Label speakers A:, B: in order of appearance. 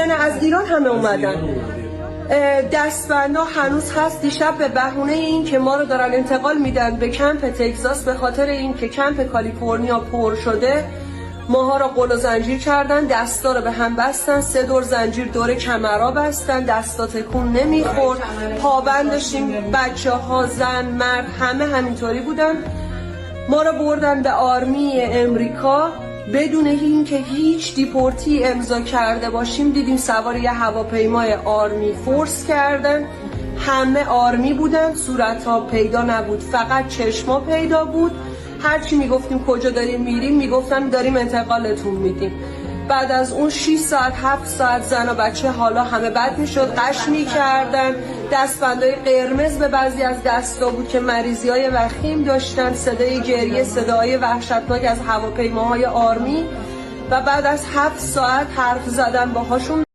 A: نه از ایران همه اومدن. دستبندا هنوز هست. دیشب به بهونه این که ما رو دارن انتقال میدن به کمپ تگزاس به خاطر این که کمپ کالیفرنیا پر شده، ماها رو قل و زنجیر کردن، دستا رو به هم بستن، 3 دور زنجیر دور کمرا بستن، دستا تکون نمیخورد، پابند داشتیم، بچه ها، زن، مرد، همه همینطوری بودن. ما رو بردن به آرمی امریکا بدون اینکه هیچ دیپورتی امضا کرده باشیم. دیدیم سوار یه هواپیمای آرمی فورس کردن، همه آرمی بودن، صورتها پیدا نبود، فقط چشما پیدا بود. هرچی میگفتیم کجا داریم میریم میگفتن داریم انتقالتون میدیم. بعد از اون 6 ساعت 7 ساعت زن و بچه حالا همه بد میشد، قش میکردن، دستبندهای قرمز به بعضی از دستا بود که مریضی های وخیم داشتن، صدای گریه، صدای وحشتناک از هواپیماهای آرمی. و بعد از 7 ساعت حرف زدن باهاشون